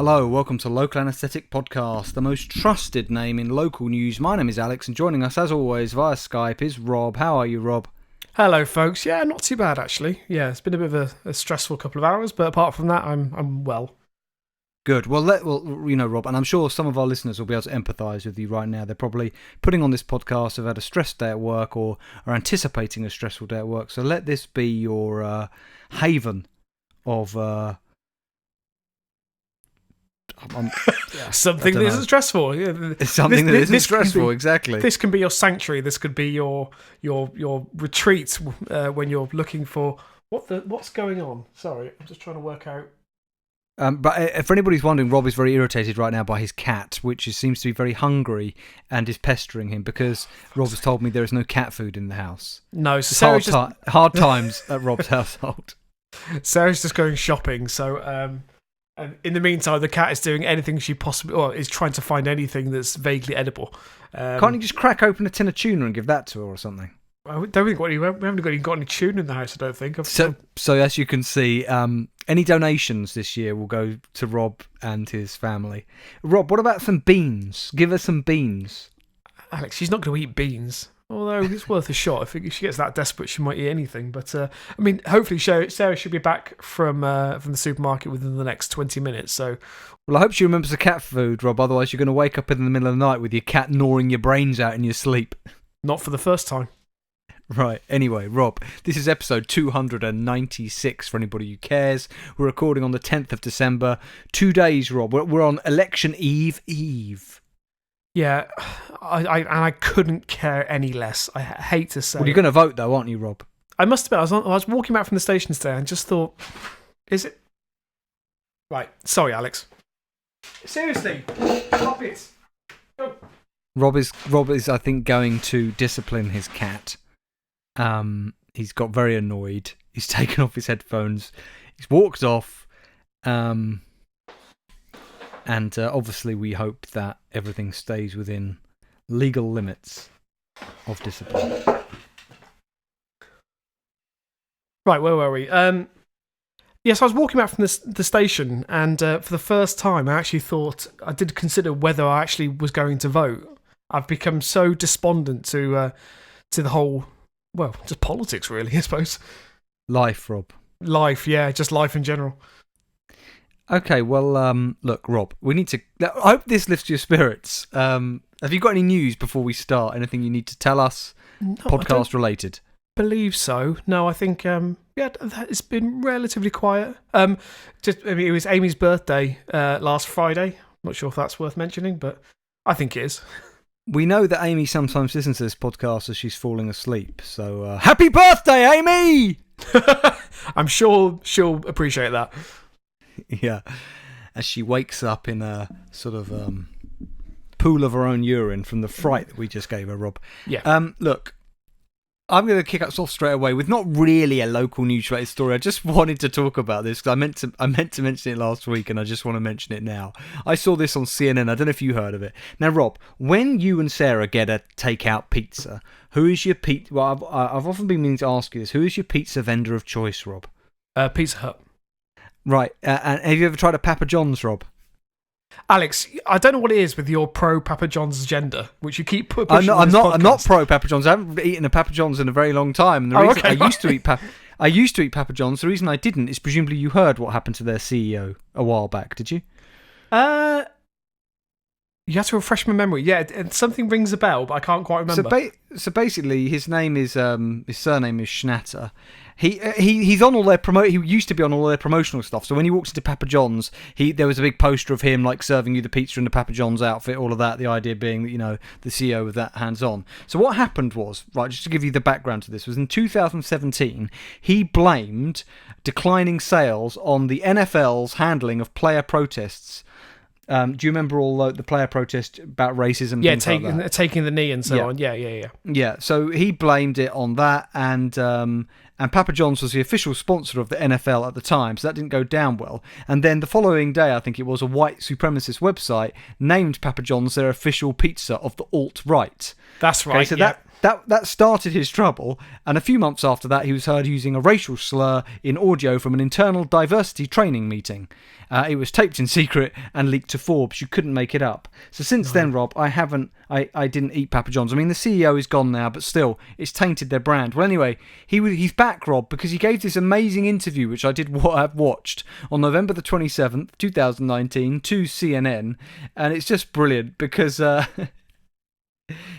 Hello, welcome to Local Anaesthetic Podcast, the most trusted name in local news. My name is Alex, and joining us as always via Skype is Rob. How are you, Rob? Hello, folks. Yeah, not too bad actually. Yeah, it's been a bit of a stressful couple of hours, but apart from that, I'm well. Good. Well, Rob, and I'm sure some of our listeners will be able to empathise with you right now. They're probably putting on this podcast, have had a stressed day at work, or are anticipating a stressful day at work. So let this be your haven of something that isn't stressful. Something that isn't stressful. Exactly. This can be your sanctuary. This could be your retreat when you're looking for what's going on. Sorry, I'm just trying to work out. But for anybody who's wondering, Rob is very irritated right now by his cat, which seems to be very hungry and is pestering him because Rob has told me there is no cat food in the house. No, so hard times at Rob's household. Sarah's just going shopping, so and in the meantime, the cat is doing anything she possibly, or is trying to find anything that's vaguely edible. Can't you just crack open a tin of tuna and give that to her or something? I don't think we haven't got any tuna in the house. I don't think. So as you can see, any donations this year will go to Rob and his family. Rob, what about some beans? Give her some beans. Alex, she's not going to eat beans. Although it's worth a shot. I think if she gets that desperate, she might eat anything. But I mean, hopefully, Sarah should be back from the supermarket within the next 20 minutes. So, well, I hope she remembers the cat food, Rob. Otherwise, you're going to wake up in the middle of the night with your cat gnawing your brains out in your sleep. Not for the first time. Right. Anyway, Rob, this is episode 296 for anybody who cares. We're recording on the 10th of December. 2 days, Rob. We're on election eve. Yeah, I couldn't care any less. I hate to say. Well, you're going to vote though, aren't you, Rob? I must admit, I was walking back from the station today and just thought, is it? Right, sorry, Alex. Seriously, stop it. Go. Rob is, I think, going to discipline his cat. He's got very annoyed. He's taken off his headphones. He's walked off. And obviously we hope that everything stays within legal limits of discipline. Right, where were we? Yes, I was walking back from the station, and for the first time I actually thought, I did consider whether I actually was going to vote. I've become so despondent to the whole, well, just politics really, I suppose. Life, Rob. Life, yeah, just life in general. Okay, well, look, Rob, we need to... I hope this lifts your spirits. Have you got any news before we start? Anything you need to tell us, podcast related? Believe so. No, I think, it's been relatively quiet. It was Amy's birthday last Friday. I'm not sure if that's worth mentioning, but I think it is. We know that Amy sometimes listens to this podcast as she's falling asleep, so happy birthday, Amy! I'm sure she'll appreciate that. Yeah, as she wakes up in a sort of pool of her own urine from the fright that we just gave her, Rob. Yeah. Look, I'm going to kick us off straight away with not really a local news-related story. I just wanted to talk about this because I meant to mention it last week, and I just want to mention it now. I saw this on CNN. I don't know if you heard of it. Now, Rob, when you and Sarah get a takeout pizza, who is your pizza? Well, I've often been meaning to ask you this. Who is your pizza vendor of choice, Rob? Pizza Hut. Right, and have you ever tried a Papa John's, Rob? Alex, I don't know what it is with your pro Papa John's agenda, which you keep pushing. I'm not pro Papa John's. I haven't eaten a Papa John's in a very long time. And the reason I used to eat Papa John's. The reason I didn't is presumably you heard what happened to their CEO a while back. Did you? You have to refresh my memory. Yeah, something rings a bell, but I can't quite remember. So basically, his name is his surname is Schnatter. He's on all their He used to be on all their promotional stuff. So when he walks into Papa John's, there was a big poster of him like serving you the pizza in the Papa John's outfit. All of that. The idea being that the CEO with that hands on. So what happened was, right, just to give you the background to this, was in 2017 he blamed declining sales on the NFL's handling of player protests. Do you remember all the player protest about racism? Yeah, things like that? Taking the knee and so on. Yeah. Yeah, so he blamed it on that, and Papa John's was the official sponsor of the NFL at the time, so that didn't go down well. And then the following day, I think it was, a white supremacist website named Papa John's their official pizza of the alt-right. That's right, okay, so That started his trouble, and a few months after that, he was heard using a racial slur in audio from an internal diversity training meeting. It was taped in secret and leaked to Forbes. You couldn't make it up. So since then, Rob, I didn't eat Papa John's. I mean, the CEO is gone now, but still, it's tainted their brand. Well, anyway, he's back, Rob, because he gave this amazing interview, which I have watched, on November the 27th, 2019, to CNN, and it's just brilliant because...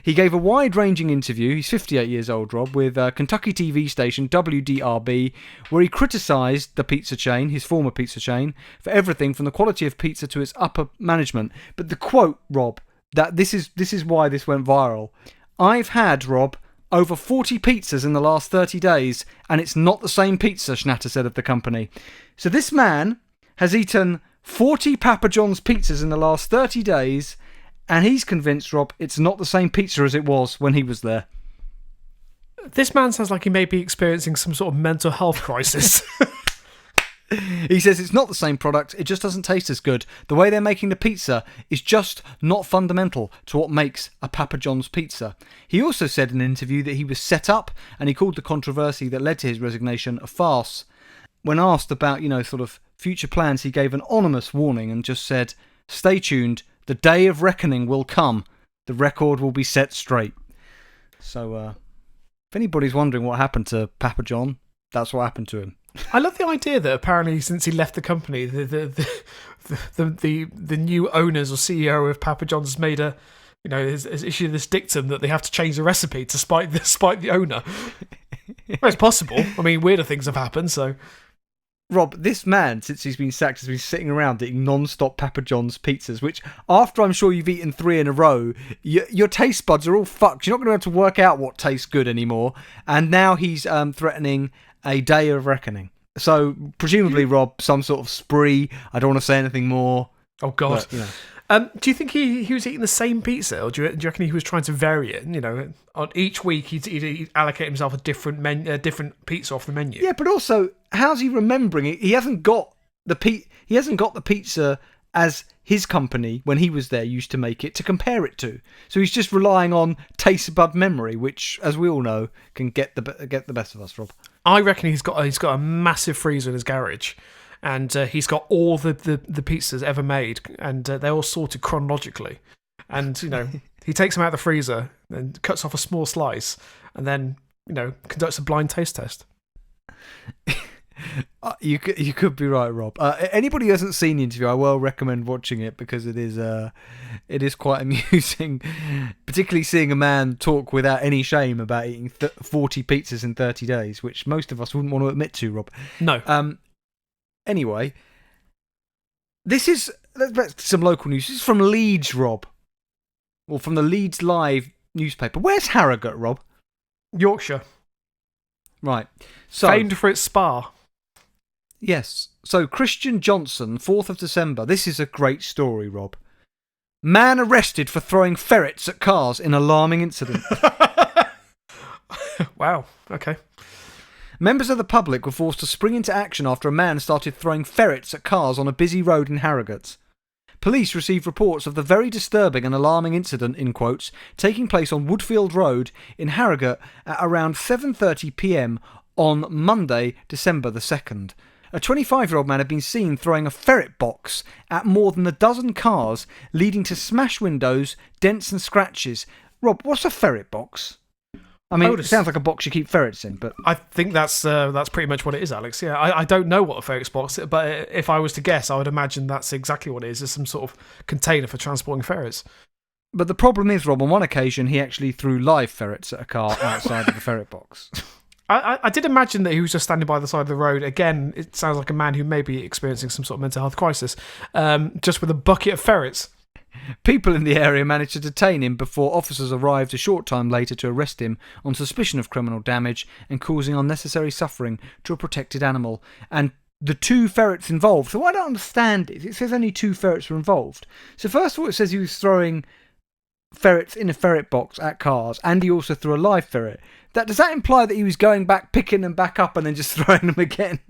He gave a wide-ranging interview, he's 58 years old, Rob, with Kentucky TV station WDRB, where he criticised the pizza chain, his former pizza chain, for everything from the quality of pizza to its upper management. But the quote, Rob, that this is why this went viral. "I've had, Rob, over 40 pizzas in the last 30 days, and it's not the same pizza," Schnatter said of the company. So this man has eaten 40 Papa John's pizzas in the last 30 days, and he's convinced, Rob, it's not the same pizza as it was when he was there. This man sounds like he may be experiencing some sort of mental health crisis. He says it's not the same product, it just doesn't taste as good. The way they're making the pizza is just not fundamental to what makes a Papa John's pizza. He also said in an interview that he was set up, and he called the controversy that led to his resignation a farce. When asked about, sort of future plans, he gave an ominous warning and just said, "Stay tuned. The day of reckoning will come. The record will be set straight." So, if anybody's wondering what happened to Papa John, that's what happened to him. I love the idea that apparently since he left the company, the new owners or CEO of Papa John's has made has issued this dictum that they have to change the recipe to spite the owner. Well, it's possible. I mean, weirder things have happened, so... Rob, this man, since he's been sacked, has been sitting around eating non-stop Papa John's pizzas, which, after I'm sure you've eaten 3 in a row, your taste buds are all fucked. You're not going to be able to work out what tastes good anymore. And now he's threatening a day of reckoning. So, presumably, Rob, some sort of spree. I don't want to say anything more. Oh, God. But, do you think he was eating the same pizza, or do you reckon he was trying to vary it? On each week he'd allocate himself a different pizza off the menu. Yeah, but also, how's he remembering it? He hasn't got the pizza as his company, when he was there, used to make it to compare it to. So he's just relying on taste bud memory, which, as we all know, can get the best of us, Rob. I reckon he's got a massive freezer in his garage. And he's got all the pizzas ever made, and they're all sorted chronologically. And, he takes them out of the freezer and cuts off a small slice, and then, conducts a blind taste test. You could be right, Rob. Anybody who hasn't seen the interview, I well recommend watching it, because it is quite amusing, particularly seeing a man talk without any shame about eating 40 pizzas in 30 days, which most of us wouldn't want to admit to, Rob. No. Anyway, let's some local news. This is from Leeds, Rob. Or from the Leeds Live newspaper. Where's Harrogate, Rob? Yorkshire. Right. So, famed for its spa. Yes. So, Christian Johnson, 4th of December. This is a great story, Rob. Man arrested for throwing ferrets at cars in alarming incident. Wow. Okay. Members of the public were forced to spring into action after a man started throwing ferrets at cars on a busy road in Harrogate. Police received reports of the very disturbing and alarming incident, in quotes, taking place on Woodfield Road in Harrogate at around 7:30 p.m. on Monday, December the 2nd. A 25-year-old man had been seen throwing a ferret box at more than a dozen cars, leading to smashed windows, dents and scratches. Rob, what's a ferret box? I mean, it sounds like a box you keep ferrets in, but... I think that's pretty much what it is, Alex. Yeah, I don't know what a ferret box is, but if I was to guess, I would imagine that's exactly what it is. It's some sort of container for transporting ferrets. But the problem is, Rob, on one occasion, he actually threw live ferrets at a car outside of the ferret box. I did imagine that he was just standing by the side of the road. Again, it sounds like a man who may be experiencing some sort of mental health crisis, just with a bucket of ferrets. People in the area managed to detain him before officers arrived a short time later to arrest him on suspicion of criminal damage and causing unnecessary suffering to a protected animal. And the 2 ferrets involved, so what I don't understand is, it says only 2 ferrets were involved. So first of all, it says he was throwing ferrets in a ferret box at cars, and he also threw a live ferret. Does that imply that he was going back, picking them back up, and then just throwing them again?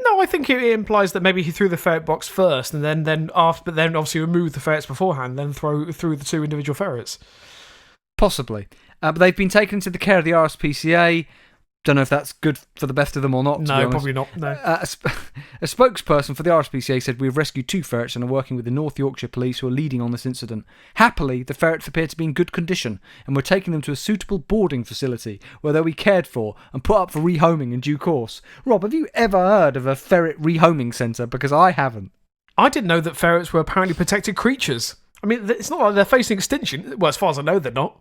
No, I think it implies that maybe he threw the ferret box first, and then obviously removed the ferrets beforehand, then threw the 2 individual ferrets. Possibly. But they've been taken into the care of the RSPCA. Don't know if that's good for the best of them or not. No, probably not. No. A spokesperson for the RSPCA said, "We've rescued 2 ferrets and are working with the North Yorkshire police who are leading on this incident. Happily, the ferrets appear to be in good condition and we're taking them to a suitable boarding facility where they'll be cared for and put up for rehoming in due course." Rob, have you ever heard of a ferret rehoming centre? Because I haven't. I didn't know that ferrets were apparently protected creatures. I mean, it's not like they're facing extinction. Well, as far as I know, they're not.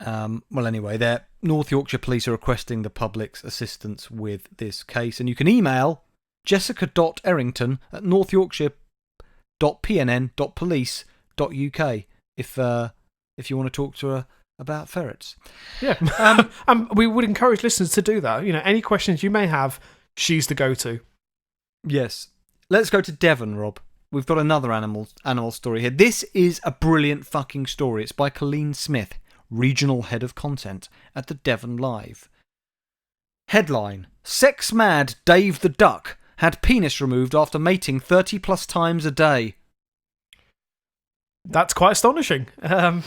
Well, anyway, the North Yorkshire Police are requesting the public's assistance with this case, and you can email jessica.errington@northyorkshire.pnn.police.uk if you want to talk to her about ferrets. Yeah, we would encourage listeners to do that. Any questions you may have, she's the go-to. Yes. Let's go to Devon, Rob. We've got another animal story here. This is a brilliant fucking story. It's by Colleen Smith, Regional Head of Content at the Devon Live. Headline: Sex-mad Dave the Duck had penis removed after mating 30 plus times a day. That's quite astonishing. Not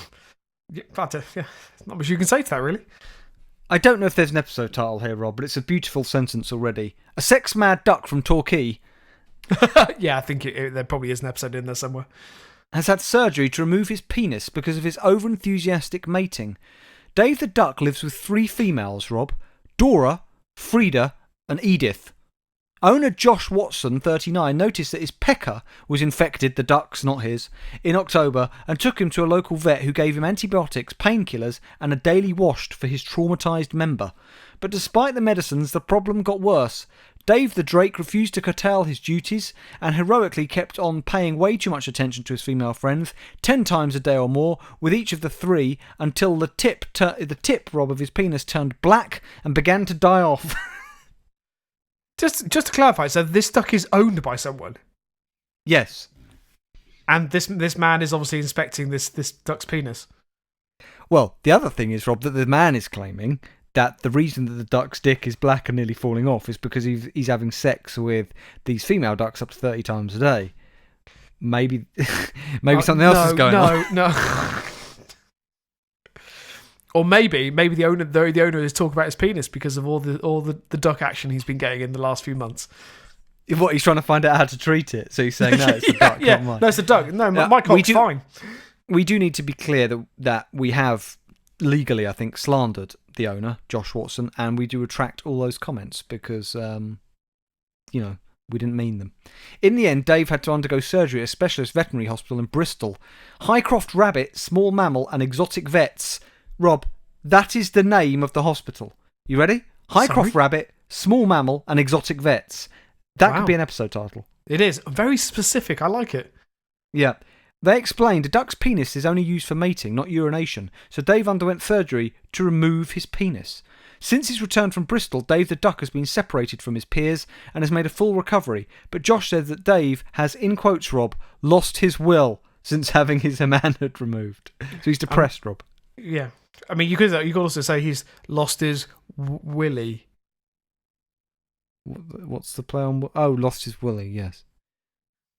much you can say to that, really. I don't know if there's an episode title here, Rob, but it's a beautiful sentence already. A sex-mad duck from Torquay yeah, I think there probably is an episode in there somewhere. Has had surgery to remove his penis because of his over-enthusiastic mating. Dave the Duck lives with 3 females, Rob: Dora, Frida and Edith. Owner Josh Watson, 39, noticed that his pecker was infected, the duck's, not his, in October and took him to a local vet who gave him antibiotics, painkillers and a daily wash for his traumatised member. But despite the medicines, the problem got worse. Dave the Drake refused to curtail his duties and heroically kept on paying way too much attention to his female friends, 10 times a day or more, with each of the 3, until the tip, Rob, of his penis turned black and began to die off. Just to clarify, so this duck is owned by someone? Yes. And this man is obviously inspecting this duck's penis? Well, the other thing is, Rob, that the man is claiming that the reason that the duck's dick is black and nearly falling off is because he's having sex with these female ducks up to 30 times a day. Maybe something else is going on. No. Or maybe the owner is talking about his penis because of all the duck action he's been getting in the last few months. What, he's trying to find out how to treat it? So he's saying, no, it's the duck, not mine. No, it's the duck. No, my cock's fine. We do need to be clear that we have legally, I think, slandered the owner, Josh Watson, and we do retract all those comments because, we didn't mean them. In the end, Dave had to undergo surgery at a specialist veterinary hospital in Bristol. Highcroft Rabbit, Small Mammal and Exotic Vets. Rob, that is the name of the hospital. You ready? Highcroft Rabbit, Small Mammal and Exotic Vets. That could be an episode title. It is. Very specific. I like it. Yeah. They explained a duck's penis is only used for mating, not urination, so Dave underwent surgery to remove his penis. Since his return from Bristol, Dave the Duck has been separated from his peers and has made a full recovery, but Josh said that Dave has, in quotes, Rob, lost his will since having his manhood removed. So he's depressed, Rob. Yeah. I mean, you could also say he's lost his willy. What's the play on? Oh, lost his willy, yes.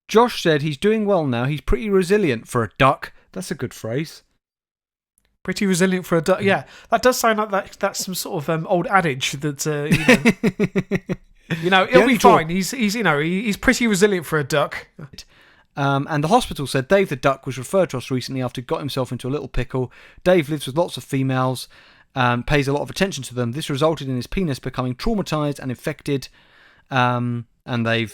Josh said he's doing well now. He's pretty resilient for a duck. That's a good phrase. Pretty resilient for a duck. Yeah, that does sound like that's some sort of old adage that he'll be fine. He's pretty resilient for a duck. And the hospital said Dave the Duck was referred to us recently after he got himself into a little pickle. Dave lives with lots of females, pays a lot of attention to them. This resulted in his penis becoming traumatised and infected. And they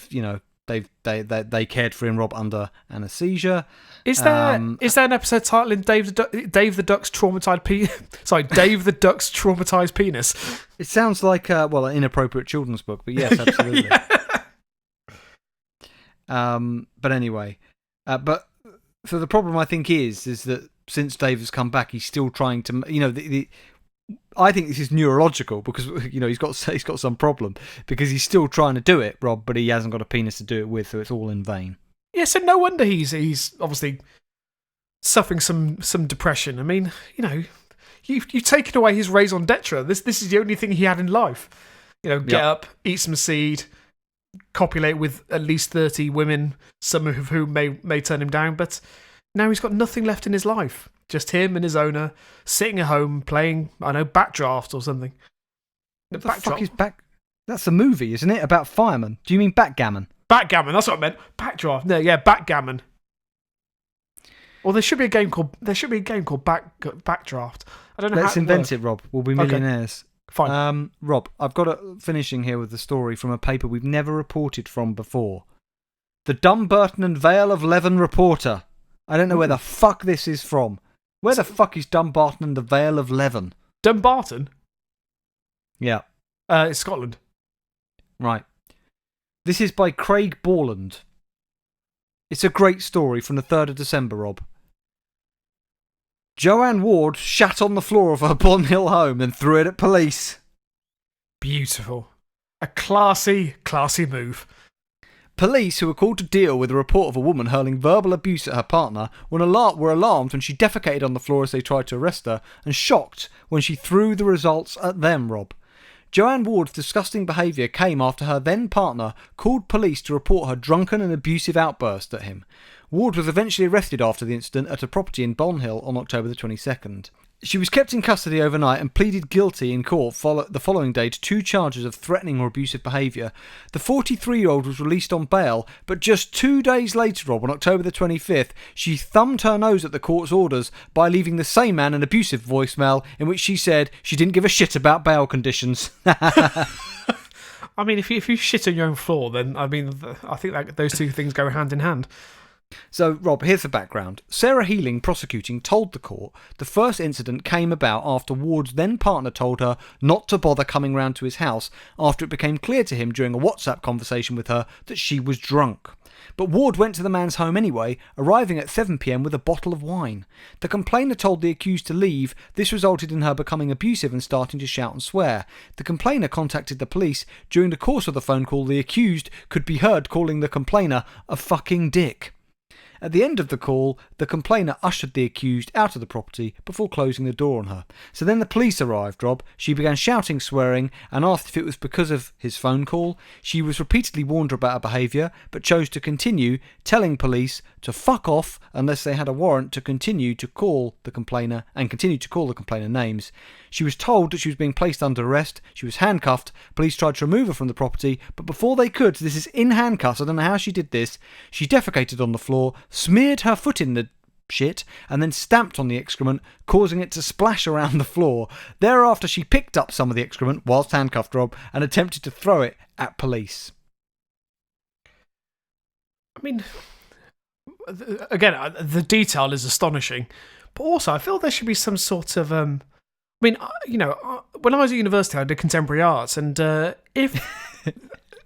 cared for him, Rob, under anaesthesia. Is there an episode title in Dave the Duck's traumatized Dave the Duck's traumatized penis? It sounds like an inappropriate children's book, but yes, absolutely. Yeah. But anyway, but so the problem I think is that since Dave has come back, he's still trying to, I think this is neurological because he's got some problem because he's still trying to do it, Rob, but he hasn't got a penis to do it with, so it's all in vain. Yeah, so no wonder he's obviously suffering some depression. I mean, you've taken away his raison d'etre. This is the only thing he had in life. Get up, eat some seed, copulate with at least 30 women, some of whom may turn him down, but now he's got nothing left in his life. Just him and his owner sitting at home playing, Backdraft or something. What the fuck is back? That's a movie, isn't it? About firemen. Do you mean backgammon? Backgammon, that's what I meant. Backdraft. No, yeah, backgammon. Or there should be a game called Backdraft. I don't know. Let's invent it, Rob. We'll be millionaires. Okay. Fine. Rob, I've got finishing here with the story from a paper we've never reported from before. The Dumbarton and Vale of Leven Reporter. I don't know where the fuck this is from. Where the fuck is Dumbarton and the Vale of Leven? Dumbarton? Yeah. It's Scotland. Right. This is by Craig Borland. It's a great story from the 3rd of December, Rob. Joanne Ward shat on the floor of her Bonhill home and threw it at police. Beautiful. A classy move. Police, who were called to deal with a report of a woman hurling verbal abuse at her partner, were alarmed when she defecated on the floor as they tried to arrest her, and shocked when she threw the results at them, Rob. Joanne Ward's disgusting behaviour came after her then partner called police to report her drunken and abusive outburst at him. Ward was eventually arrested after the incident at a property in Bonhill on October the 22nd. She was kept in custody overnight and pleaded guilty in court the following day to 2 charges of threatening or abusive behaviour. The 43-year-old was released on bail, but just 2 days later, Rob, on October the 25th, she thumbed her nose at the court's orders by leaving the same man an abusive voicemail in which she said she didn't give a shit about bail conditions. I mean, if you shit on your own floor, then, I think that those two things go hand in hand. So, Rob, here's the background. Sarah Healing, prosecuting, told the court the first incident came about after Ward's then partner told her not to bother coming round to his house after it became clear to him during a WhatsApp conversation with her that she was drunk. But Ward went to the man's home anyway, arriving at 7 p.m. with a bottle of wine. The complainer told the accused to leave. This resulted in her becoming abusive and starting to shout and swear. The complainer contacted the police. During the course of the phone call, the accused could be heard calling the complainer a fucking dick. At the end of the call, the complainer ushered the accused out of the property before closing the door on her. So then the police arrived, Rob. She began shouting, swearing, and asked if it was because of his phone call. She was repeatedly warned about her behaviour, but chose to continue, telling police to fuck off unless they had a warrant to continue to call the complainer and continue to call the complainer names. She was told that she was being placed under arrest. She was handcuffed. Police tried to remove her from the property, but before they could, this is in handcuffs, I don't know how she did this, she defecated on the floor, smeared her foot in the shit, and then stamped on the excrement, causing it to splash around the floor. Thereafter, she picked up some of the excrement, whilst handcuffed, Rob, and attempted to throw it at police. I mean, again, the detail is astonishing, but also I feel there should be some sort of... when I was at university, I did contemporary arts, and if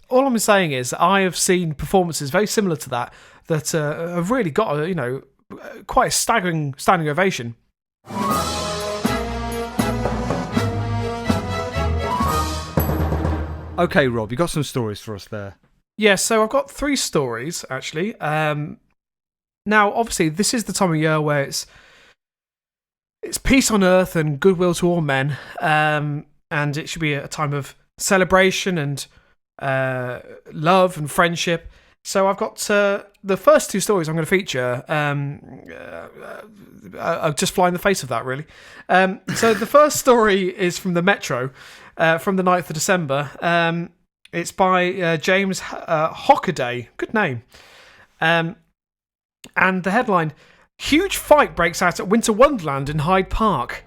all I'm saying is I have seen performances very similar to that have really got quite a staggering standing ovation. Okay, Rob, you got some stories for us there. Yeah, so I've got 3 stories actually. Now, obviously, this is the time of year where it's peace on earth and goodwill to all men, and it should be a time of celebration and love and friendship. So I've got the first 2 stories I'm going to feature are just fly in the face of that, really. So the first story is from the Metro, from the 9th of December. It's by James Hockaday. Good name. And the headline... Huge fight breaks out at Winter Wonderland in Hyde Park.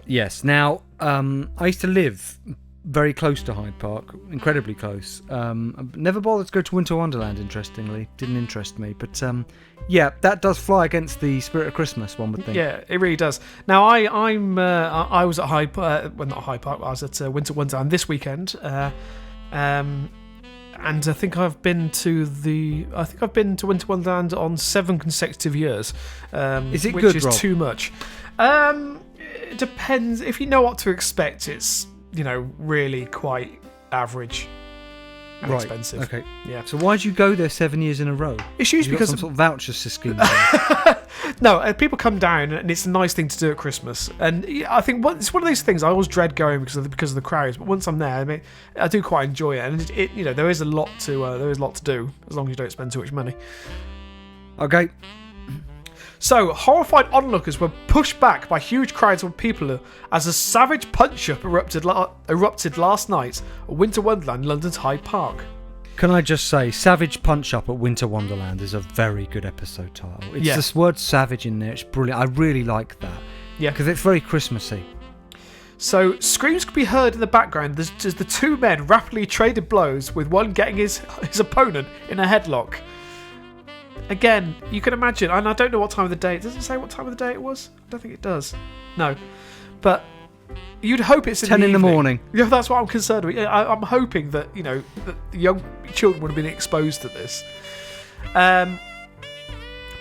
Yes. Now, I used to live very close to Hyde Park, incredibly close. I never bothered to go to Winter Wonderland, interestingly. Didn't interest me. But, yeah, that does fly against the spirit of Christmas, one would think. Yeah, it really does. Now, I was at Hyde Park... well, not Hyde Park, I was at Winter Wonderland this weekend. And I think I've been to Winter Wonderland on 7 consecutive years. Is it which good, is Rob? Too much. It depends. If you know what to expect, it's really quite average and expensive. Okay. Yeah. So why did you go there 7 years in a row? It's usually because some sort of voucher scheme. No, people come down, and it's a nice thing to do at Christmas. And I think it's one of those things I always dread going because of the crowds. But once I'm there, I do quite enjoy it. And there is a lot to do as long as you don't spend too much money. Okay. So, horrified onlookers were pushed back by huge crowds of people as a savage punch-up erupted last night at Winter Wonderland, London's Hyde Park. Can I just say, Savage Punch Up at Winter Wonderland is a very good episode title. It's this word savage in there. It's brilliant. I really like that. Yeah. Because it's very Christmassy. So, screams could be heard in the background as the two men rapidly traded blows, with one getting his opponent in a headlock. Again, you can imagine, and I don't know what time of the day. Does it say what time of the day it was? I don't think it does. No. But you'd hope it's 10 in the morning. Yeah, that's what I'm concerned with. I'm hoping that, that the young children would have been exposed to this. But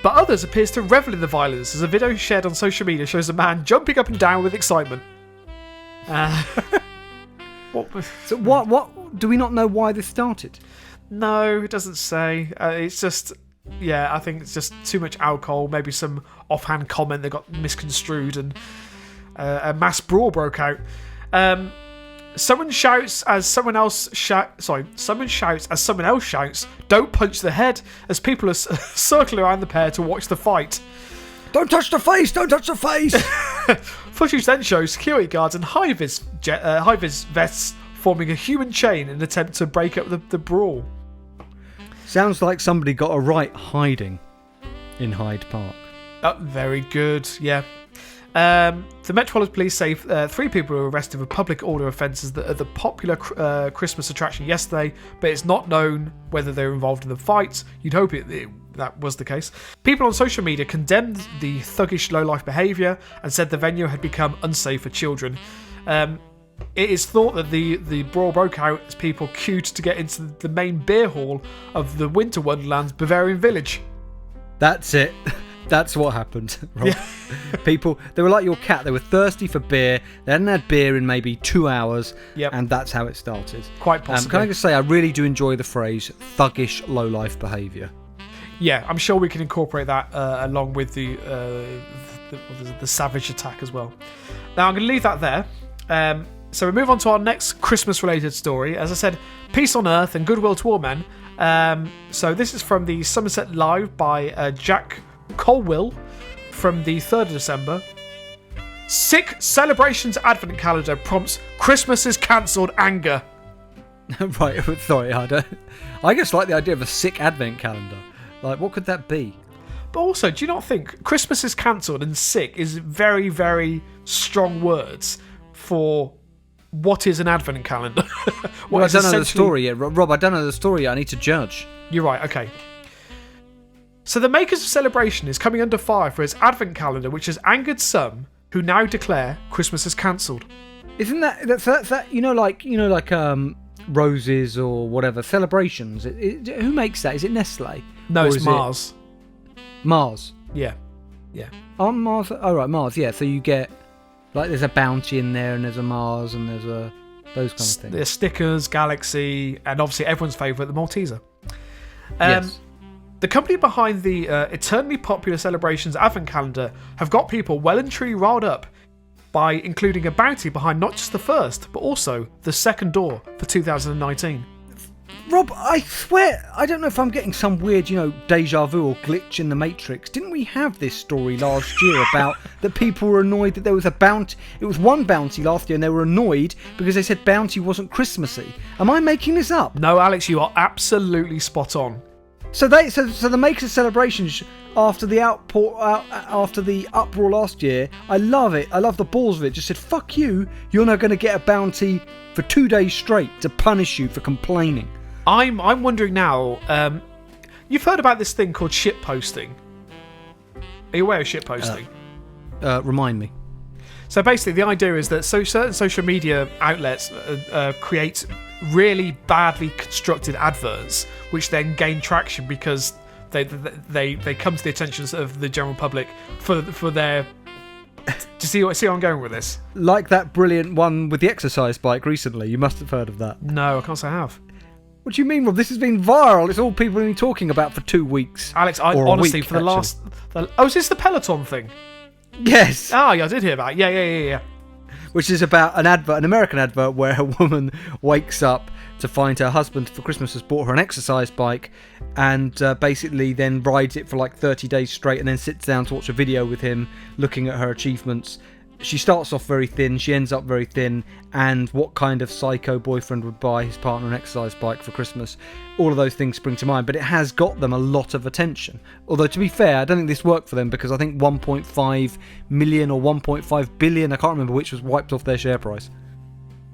others appears to revel in the violence, as a video shared on social media shows a man jumping up and down with excitement. So what do we not know why this started? No, it doesn't say. It's just, I think it's just too much alcohol, maybe some offhand comment that got misconstrued, and a mass brawl broke out. Someone shouts as someone else shouts, "Don't punch the head," as people are circling around the pair to watch the fight. Don't touch the face! Don't touch the face! Footage then shows security guards and high-vis vests forming a human chain in an attempt to break up the brawl. Sounds like somebody got a right hiding in Hyde Park. Very good, yeah. The Metropolitan Police say 3 people were arrested for public order offences at the popular Christmas attraction yesterday, but it's not known whether they were involved in the fight. You'd hope that was the case. People on social media condemned the thuggish low-life behaviour and said the venue had become unsafe for children. It is thought that the brawl broke out as people queued to get into the main beer hall of the Winter Wonderland's Bavarian village. That's it. That's what happened. Rob. Yeah. People, they were like your cat. They were thirsty for beer. They hadn't had beer in maybe 2 hours. Yep. And that's how it started. Quite possibly. Can I just say, I really do enjoy the phrase thuggish low-life behaviour. Yeah, I'm sure we can incorporate that along with the savage attack as well. Now, I'm going to leave that there. So we move on to our next Christmas-related story. As I said, peace on earth and goodwill to all men. So this is from the Somerset Live by Jack Colwill from the 3rd of December. Sick celebrations advent calendar prompts Christmas is cancelled anger. Right, sorry, I just like the idea of a sick advent calendar. Like, what could that be? But also, do you not think Christmas is cancelled and sick is very, very strong words for what is an advent calendar? Well, I don't know the story yet. Rob, I don't know the story yet. I need to judge. You're right, okay. So the makers of Celebration is coming under fire for its advent calendar, which has angered some who now declare Christmas is cancelled. Isn't that's like roses or whatever celebrations? Who makes that? Is it Nestle? No, it's Mars. Mars. Yeah. Oh, Mars. Oh, right, Mars. Yeah. So you get there's a bounty in there, and there's a Mars, and there's those kind of things. There's stickers, Galaxy, and obviously everyone's favourite, the Malteser. Yes. The company behind the eternally popular Celebrations advent calendar have got people well and truly riled up by including a bounty behind not just the first, but also the second door for 2019. Rob, I swear, I don't know if I'm getting some weird, deja vu or glitch in the Matrix. Didn't we have this story last year about that people were annoyed that there was a bounty? It was one bounty last year and they were annoyed because they said bounty wasn't Christmassy. Am I making this up? No, Alex, you are absolutely spot on. So the makers of Celebrations after the uproar last year, I love it. I love the balls of it. Just said, "Fuck you! You're not going to get a bounty for 2 days straight to punish you for complaining." I'm wondering now. You've heard about this thing called shitposting. Are you aware of shitposting? Remind me. So basically, the idea is that certain social media outlets create really badly constructed adverts, which then gain traction because they come to the attention of the general public for their. Do you see where I'm going with this? Like that brilliant one with the exercise bike recently. You must have heard of that. No, I can't say I have. What do you mean, Rob? This has been viral. It's all people have been talking about for 2 weeks. Alex, honestly, for the last... is this the Peloton thing? Yes. Ah, yeah, I did hear about it. Yeah. which is about an American advert where a woman wakes up to find her husband for Christmas has bought her an exercise bike, and basically then rides it for like 30 days straight, and then sits down to watch a video with him looking at her achievements. She starts off very thin, she ends up very thin, and what kind of psycho boyfriend would buy his partner an exercise bike for Christmas? All of those things spring to mind, but it has got them a lot of attention. Although, to be fair, I don't think this worked for them, because I think 1.5 million or 1.5 billion, I can't remember which, was wiped off their share price.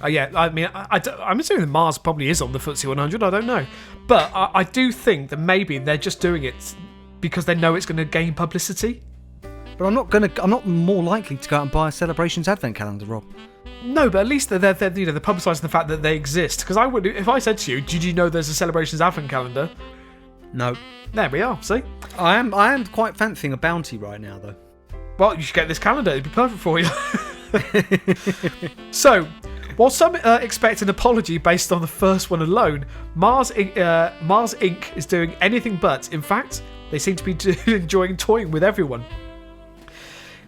Yeah, I mean, I'm assuming that Mars probably is on the FTSE 100, I don't know. But I do think that maybe they're just doing it because they know it's going to gain publicity. But I'm not more likely to go out and buy a Celebrations advent calendar, Rob. No, but at least they're publicising the fact that they exist. Because I would, if I said to you, did you know there's a Celebrations advent calendar? No. There we are. See, I am quite fancying a bounty right now, though. Well, you should get this calendar. It'd be perfect for you. So, while some expect an apology based on the first one alone, Mars Inc. is doing anything but. In fact, they seem to be enjoying toying with everyone.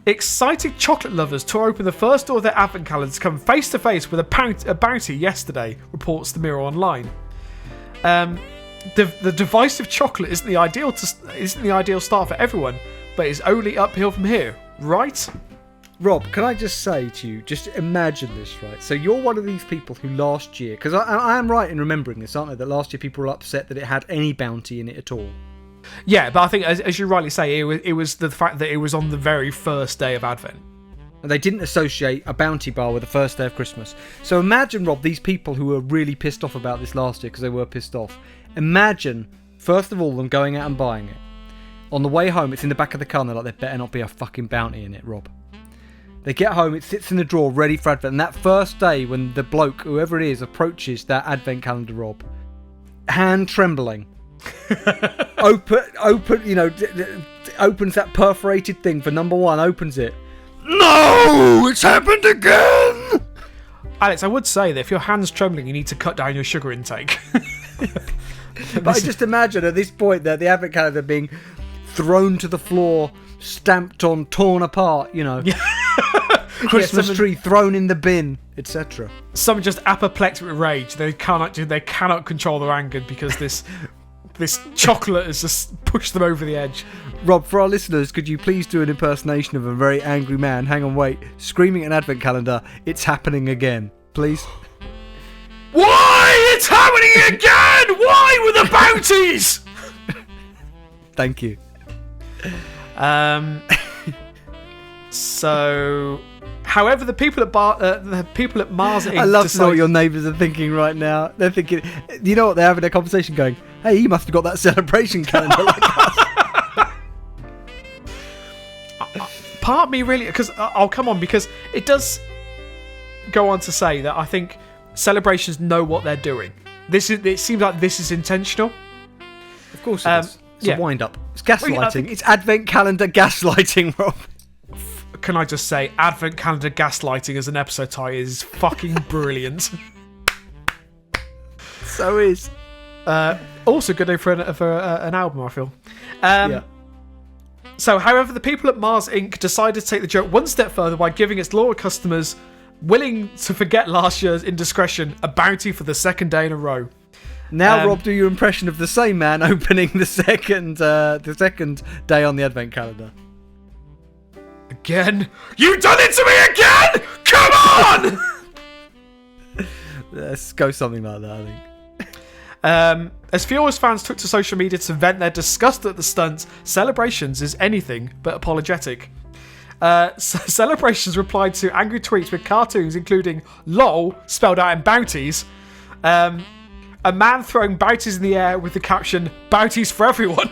Excited chocolate lovers tore open the first door of their advent calendar to come face to face with a bounty yesterday, reports the Mirror Online. The divisive chocolate isn't the ideal start for everyone, but it's only uphill from here, right? Rob, can I just say to you, just imagine this, right? So you're one of these people who last year, because I am right in remembering this, aren't I, that last year people were upset that it had any bounty in it at all. Yeah, but I think, as you rightly say, it was the fact that it was on the very first day of Advent. And they didn't associate a bounty bar with the first day of Christmas. So imagine, Rob, these people who were really pissed off about this last year because they were pissed off. Imagine, first of all, them going out and buying it. On the way home, it's in the back of the car, and they're like, there better not be a fucking bounty in it, Rob. They get home, it sits in the drawer, ready for Advent. And that first day when the bloke, whoever it is, approaches that Advent calendar, Rob, hand trembling, opens that perforated thing for number one, opens it. No, it's happened again. Alex, I would say that if your hand's trembling, you need to cut down your sugar intake. But I just imagine at this point that the advent calendar being thrown to the floor, stamped on, torn apart, Christmas tree thrown in the bin, etc. Some just apoplectic with rage. They cannot control their anger because this chocolate has just pushed them over the edge. Rob, for our listeners, could you please do an impersonation of a very angry man? Hang on, wait. Screaming at an advent calendar, it's happening again. Please. Why? It's happening again! Why with the bounties? Thank you. So, however, the people at Mars Inc. I love to know what your neighbours are thinking right now. They're thinking, you know what? They're having a conversation going, hey, he must have got that celebration calendar like us. Part of me really, because I'll come on, because it does go on to say that I think celebrations know what they're doing. It seems like this is intentional. Of course it is. It's a wind-up. It's gaslighting. It's advent calendar gaslighting, Rob. Can I just say, advent calendar gaslighting as an episode title is fucking brilliant. So is. Also good name for an album, I feel. So, however, the people at Mars Inc. decided to take the joke one step further by giving its loyal customers, willing to forget last year's indiscretion, a bounty for the second day in a row. Now, Rob, do your impression of the same man opening the second day on the advent calendar. Again? You've done it to me again! Come on! Let's go something like that, I think. As Fiora's fans took to social media to vent their disgust at the stunt, Celebrations is anything but apologetic. Celebrations replied to angry tweets with cartoons including LOL, spelled out in bounties, a man throwing bounties in the air with the caption, bounties for everyone,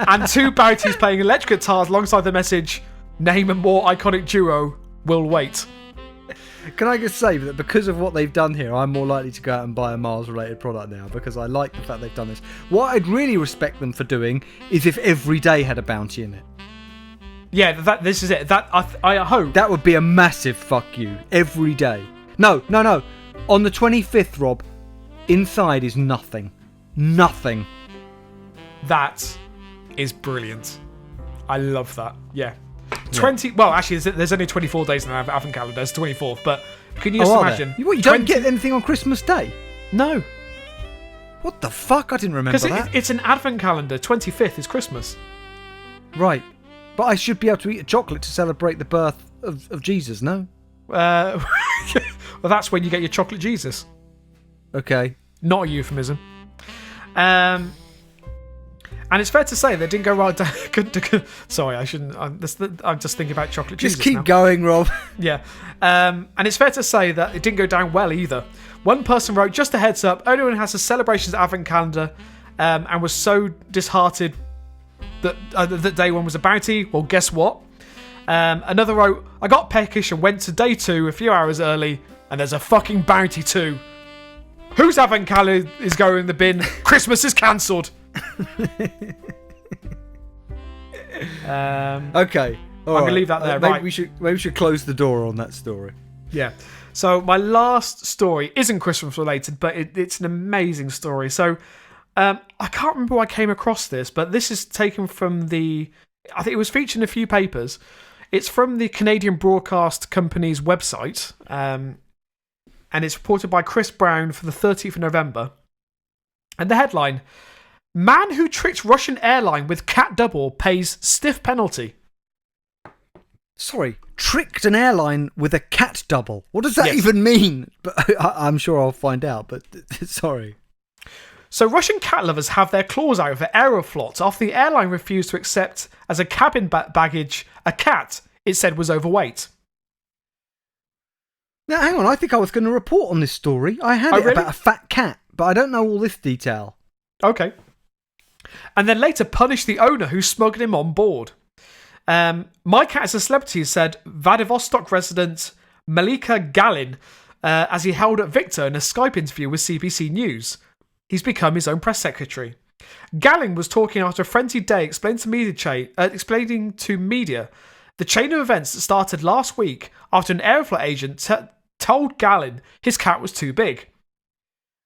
and two bounties playing electric guitars alongside the message, name a more iconic duo, will wait. Can I just say that because of what they've done here, I'm more likely to go out and buy a Mars-related product now because I like the fact they've done this. What I'd really respect them for doing is if every day had a bounty in it. Yeah, this is it. I hope. That would be a massive fuck you. Every day. No. On the 25th, Rob, inside is nothing. Nothing. That is brilliant. I love that. Yeah. 20. Well, actually, there's only 24 days in the Advent calendar. It's 24th, but can you just imagine? You don't get anything on Christmas Day? No. What the fuck? I didn't remember that. Because it's an Advent calendar. 25th is Christmas. Right. But I should be able to eat a chocolate to celebrate the birth of Jesus, no? Well, that's when you get your chocolate Jesus. Okay. Not a euphemism. And it's fair to say they didn't go right down. Sorry, I shouldn't. I'm just thinking about chocolate Jesus. Just keep now. going, Rob. Yeah. And it's fair to say that it didn't go down well either. One person wrote, "Just a heads up, anyone who has a celebrations Advent calendar and was so disheartened that day one was a bounty, well, guess what?" Another wrote, "I got peckish and went to day 2 a few hours early, and there's a fucking bounty too. Whose Advent calendar is going in the bin? Christmas is cancelled." Okay. I'm going to leave that there. Maybe right. we should close the door on that story. Yeah. So my last story isn't Christmas related, but it's an amazing story. So I can't remember why I came across this, but this is taken from I think it was featured in a few papers. It's from the Canadian Broadcast Company's website, and it's reported by Chris Brown for the 30th of November. And the headline: "Man who tricked Russian airline with cat double pays stiff penalty." Sorry, tricked an airline with a cat double. What does that Yes. even mean? But I'm sure I'll find out, but sorry. So Russian cat lovers have their claws out for Aeroflot after the airline refused to accept as a cabin baggage a cat it said was overweight. Now, hang on. I think I was going to report on this story. I had it really? about a fat cat, but I don't know all this detail. Okay. And then later punished the owner who smuggled him on board. "My cat is a celebrity," said Vladivostok resident Malika Galin as he held up Victor in a Skype interview with CBC News. He's become his own press secretary. Galin was talking after a frenzied day, explaining to media the chain of events that started last week after an Aeroflot agent told Galin his cat was too big.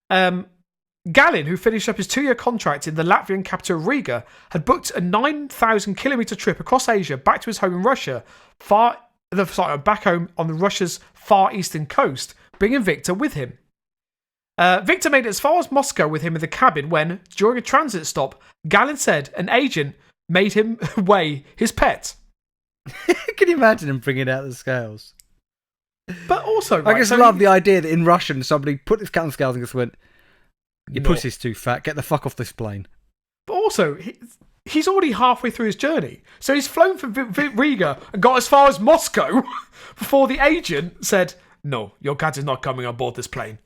Galin, who finished up his 2-year contract in the Latvian capital Riga, had booked a 9,000-kilometre trip across Asia back to his home in Russia, back home on Russia's far eastern coast, bringing Victor with him. Victor made it as far as Moscow with him in the cabin when, during a transit stop, Galin said an agent made him weigh his pet. Can you imagine him bringing out the scales? But also, I just love the idea that in Russian somebody put this cat on scales and just went, "Your pussy's too fat, get the fuck off this plane." But also, he's already halfway through his journey. So he's flown from Riga and got as far as Moscow before the agent said, "No, your cat is not coming on board this plane."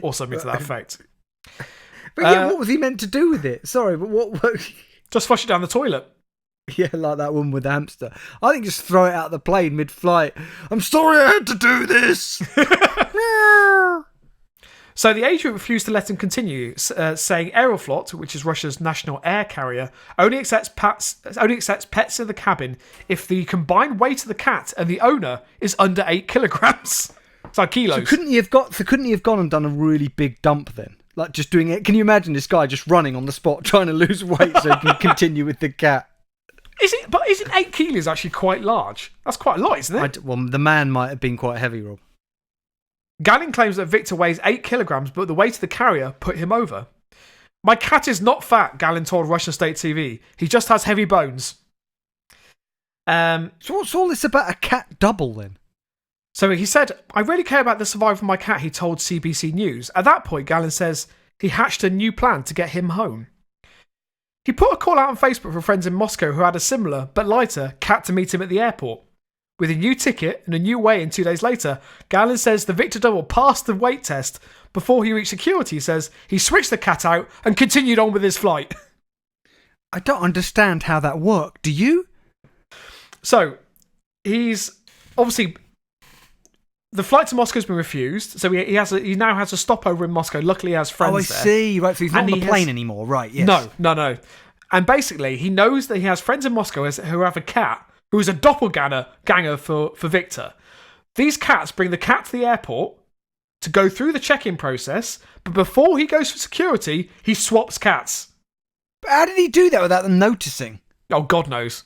Or something to that effect. But yeah, what was he meant to do with it? Sorry, but what? Just flush it down the toilet. Yeah, like that woman with the hamster. I think just throw it out of the plane mid-flight. "I'm sorry I had to do this." So the agent refused to let him continue, saying Aeroflot, which is Russia's national air carrier, only accepts pets in the cabin if the combined weight of the cat and the owner is under 8 kilograms. It's like kilos. So couldn't he have gone and done a really big dump then? Like just doing it. Can you imagine this guy just running on the spot trying to lose weight so he can continue with the cat? Isn't 8 kilos actually quite large? That's quite a lot, isn't it? Well, the man might have been quite heavy, Rob. Galin claims that Victor weighs 8 kilograms, but the weight of the carrier put him over. "My cat is not fat," Galin told Russian state TV. "He just has heavy bones." So what's all this about a cat double then? So he said, "I really care about the survival of my cat," he told CBC News. At that point, Galin says he hatched a new plan to get him home. He put a call out on Facebook for friends in Moscow who had a similar, but lighter, cat to meet him at the airport. With a new ticket and a new weigh-in 2 days later, Galin says the Victor Double passed the weight test. Before he reached security, he says he switched the cat out and continued on with his flight. I don't understand how that worked. Do you? So, he's obviously... The flight to Moscow has been refused, so he now has a stopover in Moscow. Luckily, he has friends there. Oh, I see. Right, so he's not on the plane anymore. Right, yes. No. And basically, he knows that he has friends in Moscow who have a cat who is a doppelganger for Victor. These cats bring the cat to the airport to go through the check-in process, but before he goes for security, he swaps cats. But how did he do that without them noticing? Oh, God knows.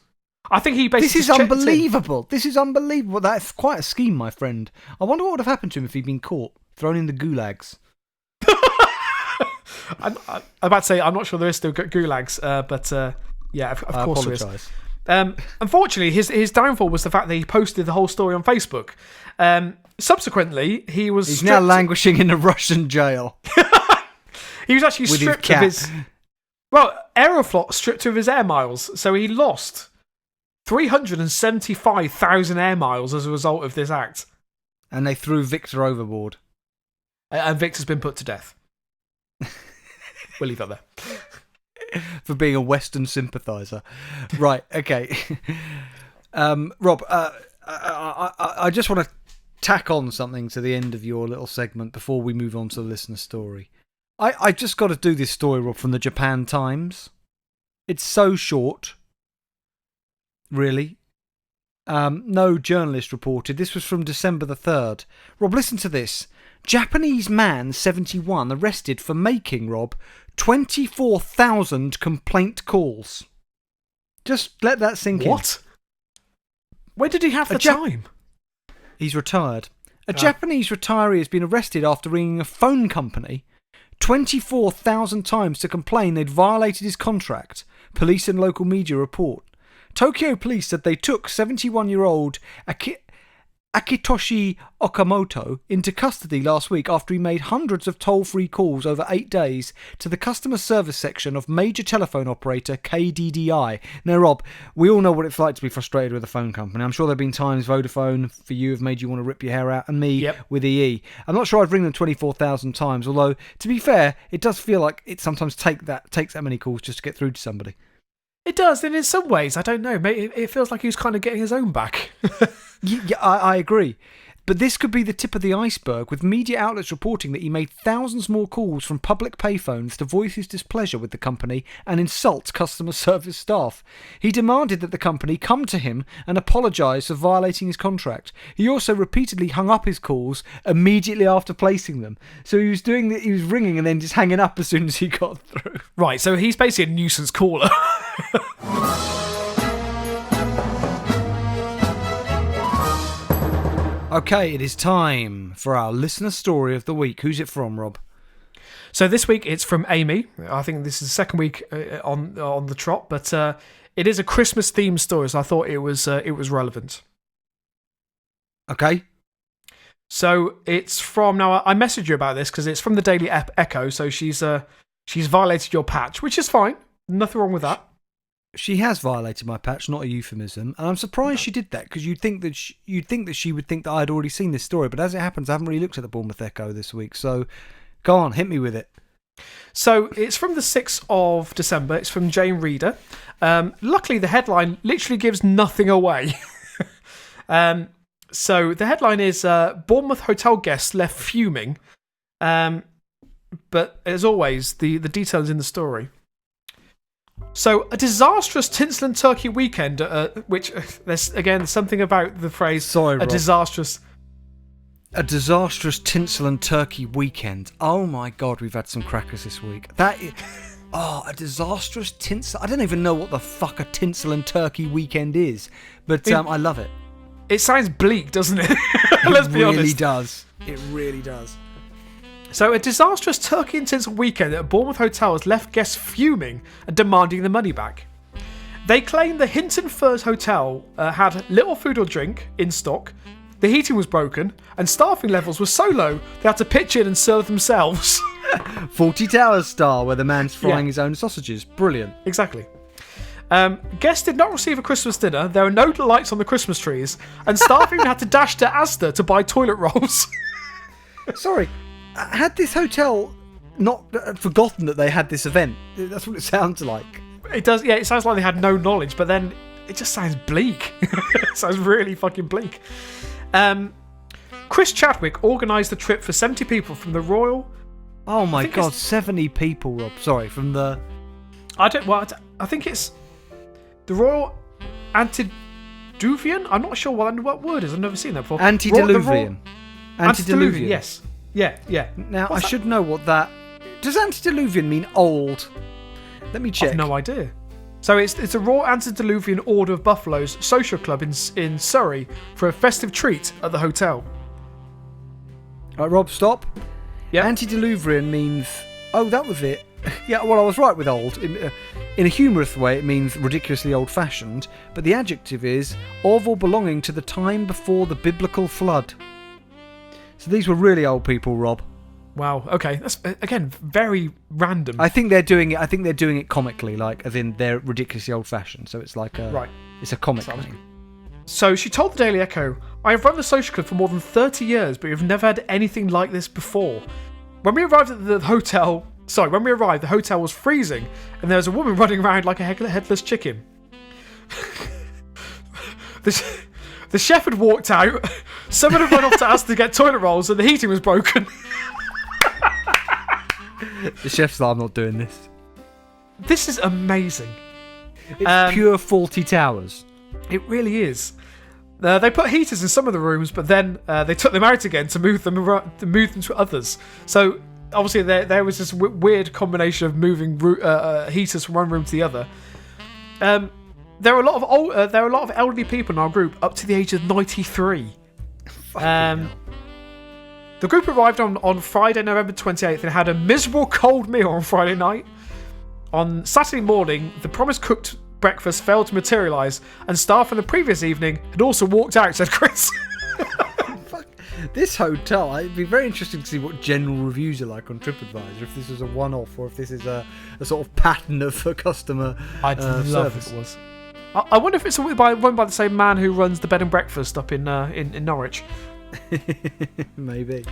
I think he basically. This is unbelievable. This is unbelievable. That's quite a scheme, my friend. I wonder what would have happened to him if he'd been caught, thrown in the gulags. I'm about to say, I'm not sure there is still gulags, but yeah, of course there is. Unfortunately, his downfall was the fact that he posted the whole story on Facebook. Subsequently, he's now languishing in a Russian jail. He was actually stripped of his. Well, Aeroflot stripped of his air miles, so he lost 375,000 air miles as a result of this act. And they threw Victor overboard. And Victor's been put to death. We'll leave that there. For being a Western sympathiser. Right, okay. Rob, I just want to tack on something to the end of your little segment before we move on to the listener story. I just got to do this story, Rob, from the Japan Times. It's so short. Really. No journalist reported. This was from December the 3rd. Rob, listen to this. Japanese man, 71, arrested for making, Rob, 24,000 complaint calls. Just let that sink in. What? Where did he have the time? He's retired. A Japanese retiree has been arrested after ringing a phone company 24,000 times to complain they'd violated his contract, police and local media report. Tokyo police said they took 71-year-old Akitoshi Okamoto into custody last week after he made hundreds of toll-free calls over 8 days to the customer service section of major telephone operator KDDI. Now, Rob, we all know what it's like to be frustrated with a phone company. I'm sure there have been times Vodafone for you have made you want to rip your hair out, and me with EE. I'm not sure I'd ring them 24,000 times, although, to be fair, it does feel like it sometimes takes that many calls just to get through to somebody. It does, and in some ways, I don't know, it feels like he was kind of getting his own back. Yeah, I agree. But this could be the tip of the iceberg, with media outlets reporting that he made thousands more calls from public payphones to voice his displeasure with the company and insult customer service staff. He demanded that the company come to him and apologise for violating his contract. He also repeatedly hung up his calls immediately after placing them. So he was ringing and then just hanging up as soon as he got through. Right, so he's basically a nuisance caller. Okay, it is time for our listener story of the week. Who's it from, Rob? So this week it's from Amy. I think this is the second week on the trot, but it is a Christmas themed story, so I thought it was relevant. Okay. So it's from, now I messaged you about this because it's from the Daily Echo. So she's violated your patch, which is fine. Nothing wrong with that. She has violated my patch, not a euphemism, and I'm surprised she did that because you'd think that she would think that I'd already seen this story, but as it happens, I haven't really looked at the Bournemouth Echo this week. So, go on, hit me with it. So it's from the 6th of December. It's from Jane Reader. Luckily, the headline literally gives nothing away. So the headline is Bournemouth hotel guests left fuming, but as always, the details in the story. So, a disastrous tinsel and turkey weekend, which, there's, again, something about the phrase, Sorry, Rob. A disastrous tinsel and turkey weekend. Oh my God, we've had some crackers this week. A disastrous tinsel. I don't even know what the fuck a tinsel and turkey weekend is, but I love it. It sounds bleak, doesn't it? Let's be honest. It really does. So, a disastrous turkey and tinsel weekend at a Bournemouth hotel has left guests fuming and demanding the money back. They claim the Hinton Firs Hotel had little food or drink in stock, the heating was broken, and staffing levels were so low they had to pitch in and serve themselves. 40 Towers style, where the man's frying his own sausages. Brilliant. Exactly. Guests did not receive a Christmas dinner, there were no lights on the Christmas trees, and staff even had to dash to Asda to buy toilet rolls. Sorry. Had this hotel not forgotten that they had this event? That's what it sounds like. It does, yeah, it sounds like they had no knowledge, but then it just sounds bleak. It sounds really fucking bleak. Chris Chadwick organised the trip for 70 people from the Royal... Oh my God, 70 people, Rob. Sorry, from the... I think it's the Royal Antediluvian? I'm not sure what word is. I've never seen that before. Antediluvian. Antediluvian, yes. Yeah. Now, I should know what that... Does antediluvian mean old? Let me check. I've no idea. So it's a Royal Antediluvian Order of Buffaloes social club in Surrey for a festive treat at the hotel. Right, Rob, stop. Yeah. Antediluvian means... Oh, that was it. Yeah, well, I was right with old. In a humorous way, it means ridiculously old-fashioned, but the adjective is of or belonging to the time before the biblical flood. So these were really old people, Rob. Wow. Okay. That's again very random. I think they're doing it comically, like as in they're ridiculously old-fashioned. So it's like a It's a comic name. So she told the Daily Echo, "I have run the social club for more than 30 years, but we've never had anything like this before. When we arrived at the hotel, the hotel was freezing, and there was a woman running around like a headless chicken. The chef had walked out. Someone had run off to ask to get toilet rolls, and the heating was broken." The chef's like, "I'm not doing this." This is amazing. It's pure faulty towers. It really is. They put heaters in some of the rooms, but then they took them out again to move them to others. So obviously there was this weird combination of moving heaters from one room to the other. There are a lot of elderly people in our group up to the age of 93. The group arrived on Friday, November 28th, and had a miserable cold meal on Friday night. On Saturday morning, the promised cooked breakfast failed to materialise, and staff from the previous evening had also walked out, said Chris. Fuck. This hotel, it'd be very interesting to see what general reviews are like on TripAdvisor, if this was a one-off or if this is a sort of pattern of customer love service. If it was. I wonder if it's run by the same man who runs the bed and breakfast up in Norwich. Maybe.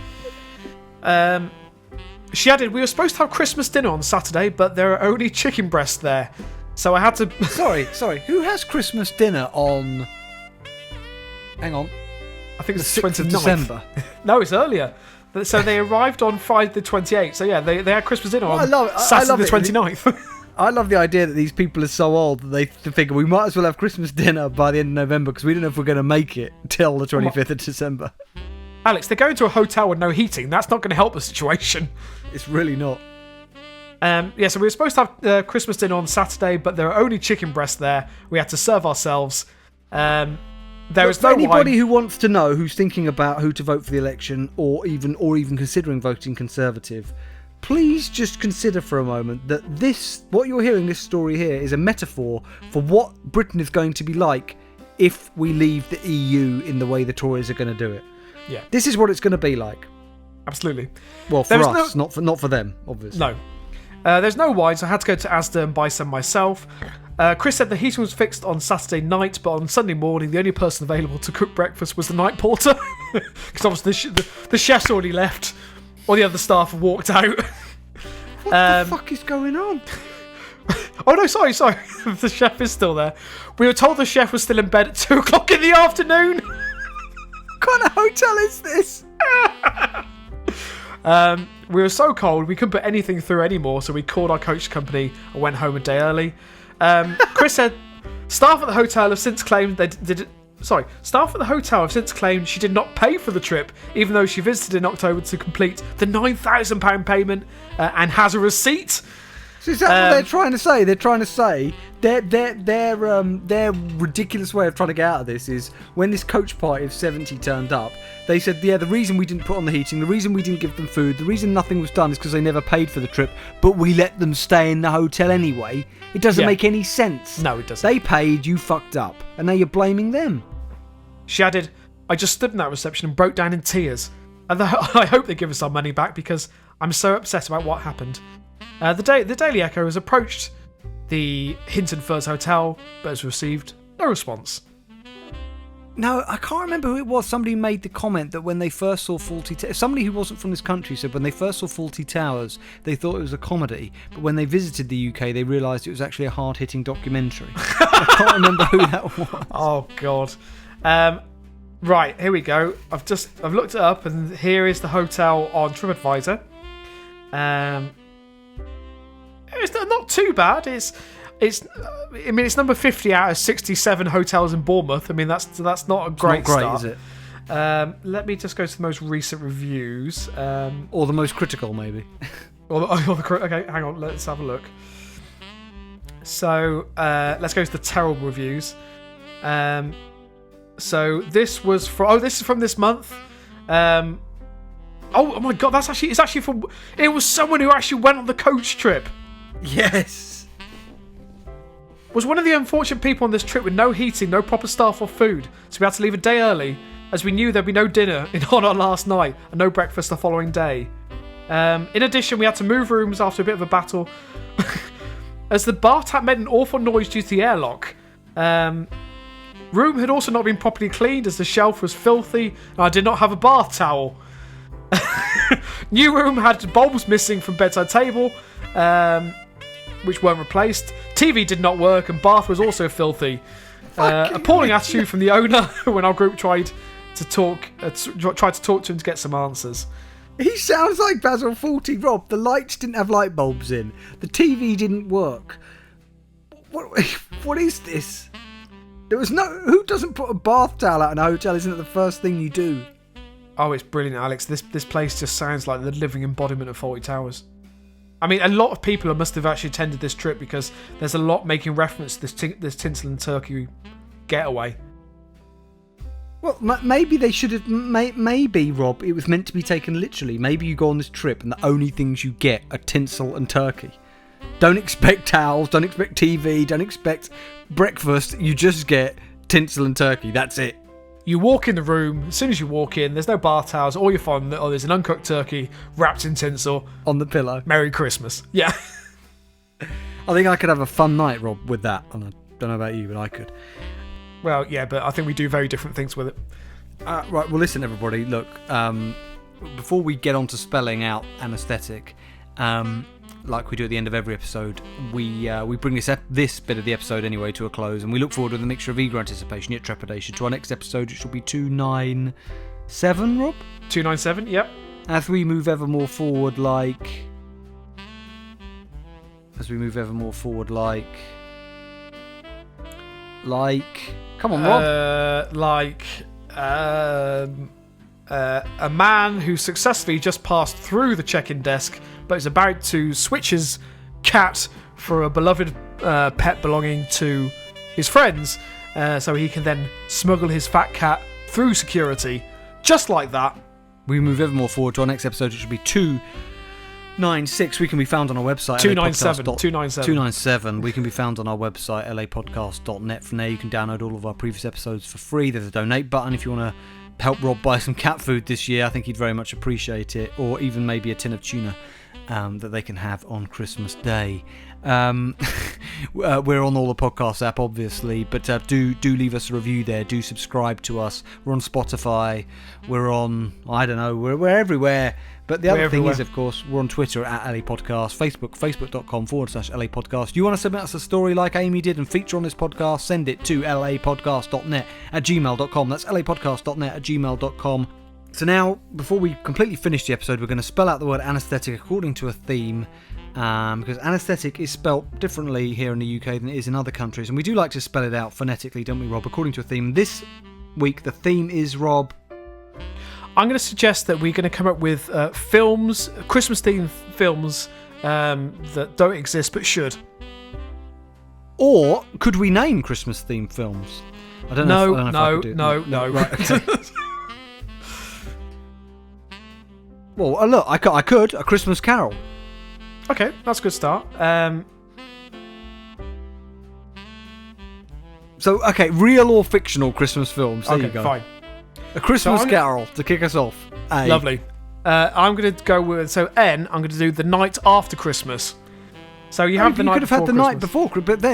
She added, "We were supposed to have Christmas dinner on Saturday, but there are only chicken breasts there. So I had to..." Sorry. Who has Christmas dinner on... Hang on. I think it's the 6th of December. No, it's earlier. So they arrived on Friday the 28th. So yeah, they had Christmas dinner on Saturday the 29th. I love the idea that these people are so old that they figure we might as well have Christmas dinner by the end of November because we don't know if we're going to make it till the 25th of December. Alex, they're going to a hotel with no heating. That's not going to help the situation. It's really not. So we were supposed to have Christmas dinner on Saturday, but there are only chicken breasts there. We had to serve ourselves. There is no anybody wine. who wants to know, who's thinking about who to vote for the election, or even considering voting Conservative, please just consider for a moment that what you're hearing, this story here, is a metaphor for what Britain is going to be like if we leave the EU in the way the Tories are going to do it. Yeah, this is what it's going to be like. Absolutely. Well, for us, not for them, obviously. No. There's no wine, so I had to go to Asda and buy some myself. Chris said the heating was fixed on Saturday night, but on Sunday morning, the only person available to cook breakfast was the night porter. Because obviously the chef's already left. All the other staff have walked out. What the fuck is going on? Oh no, sorry. The chef is still there. We were told the chef was still in bed at 2 o'clock in the afternoon. What kind of hotel is this? We were so cold we couldn't put anything through anymore, so we called our coach company and went home a day early. Chris said staff at the hotel have since claimed staff at the hotel have since claimed she did not pay for the trip, even though she visited in October to complete the £9,000 payment and has a receipt. So is that what they're trying to say? They're trying to say their ridiculous way of trying to get out of this is when this coach party of 70 turned up, they said, yeah, the reason we didn't put on the heating, the reason we didn't give them food, the reason nothing was done is because they never paid for the trip, but we let them stay in the hotel anyway. It doesn't make any sense. No, it doesn't. They paid, you fucked up, and now you're blaming them. She added, I just stood in that reception and broke down in tears. And I hope they give us our money back because I'm so upset about what happened. The Daily Echo has approached the Hinton Firs Hotel, but has received no response. No, I can't remember who it was. Somebody made the comment that when they first saw Faulty Towers, somebody who wasn't from this country said when they first saw Faulty Towers, they thought it was a comedy, but when they visited the UK, they realised it was actually a hard-hitting documentary. I can't remember who that was. Oh God. Right, here we go. I've looked it up, and here is the hotel on TripAdvisor. It's not too bad. It's number 50 out of 67 hotels in Bournemouth. I mean, that's not a great start. Is it? Let me just go to the most recent reviews. Or the most critical, maybe. Okay, hang on. Let's have a look. So let's go to the terrible reviews. So this was this is from this month. Oh my god, it's actually from. It was someone who actually went on the coach trip. Yes. Was one of the unfortunate people on this trip with no heating, no proper staff or food, so we had to leave a day early, as we knew there'd be no dinner on our last night and no breakfast the following day. In addition, we had to move rooms after a bit of a battle, as the bar tap made an awful noise due to the airlock. Room had also not been properly cleaned, as the shelf was filthy and I did not have a bath towel. New room had bulbs missing from bedside table, which weren't replaced. TV did not work and bath was also filthy. Appalling attitude from the owner when our group tried to talk to him to get some answers. He sounds like Basil Fawlty, Rob. The lights didn't have light bulbs in. The TV didn't work. What is this? There was no. Who doesn't put a bath towel out in a hotel? Isn't it the first thing you do? Oh, it's brilliant, Alex. This place just sounds like the living embodiment of Fawlty Towers. I mean, a lot of people must have actually attended this trip because there's a lot making reference to this tinsel and turkey getaway. Well, maybe they should have. Maybe, Rob, it was meant to be taken literally. Maybe you go on this trip and the only things you get are tinsel and turkey. Don't expect towels, don't expect TV, don't expect breakfast. You just get tinsel and turkey. That's it. You walk in the room, as soon as you walk in, there's no bath towels. All you find, there's an uncooked turkey wrapped in tinsel. On the pillow. Merry Christmas. Yeah. I think I could have a fun night, Rob, with that. And I don't know about you, but I could. Well, yeah, but I think we do very different things with it. Right, well, listen, everybody. Look, before we get on to spelling out anaesthetic, like we do at the end of every episode, we bring this bit of the episode anyway to a close, and we look forward with a mixture of eager anticipation yet trepidation to our next episode, which will be 297, Rob? 297, yep. As we move ever more forward, like... Come on, Rob. A man who successfully just passed through the check-in desk but is about to switch his cat for a beloved pet belonging to his friends, so he can then smuggle his fat cat through security. Just like that. We move ever more forward to our next episode, which will be 296. We can be found on our website. 297. We can be found on our website, lapodcast.net. From there, you can download all of our previous episodes for free. There's a donate button if you want to help Rob buy some cat food this year. I think he'd very much appreciate it. Or even maybe a tin of tuna that they can have on Christmas Day. We're on all the podcast app, obviously, but do leave us a review there. Do subscribe to us. We're on Spotify. We're on, I don't know, we're everywhere. But the other thing is, of course, we're on Twitter at LA Podcast, facebook.com/LA Podcast. You want to submit us a story like Amy did and feature on this podcast, send it to lapodcast.net@gmail.com. That's lapodcast.net@gmail.com. So now, before we completely finish the episode, we're going to spell out the word anaesthetic according to a theme, because anaesthetic is spelt differently here in the UK than it is in other countries, and we do like to spell it out phonetically, don't we, Rob, according to a theme. This week, the theme is, Rob... I'm going to suggest that we're going to come up with films, Christmas-themed films that don't exist but should. Or could we name Christmas-themed films? I don't know. No. Right, okay. Well, look, I could. A Christmas Carol. Okay, that's a good start. So, okay, real or fictional Christmas films. There you go. Fine. A Christmas Carol to kick us off. A. Lovely. I'm going to go with... So, N, I'm going to do The Night After Christmas. So, you have the night before Christmas. You could have had the night before,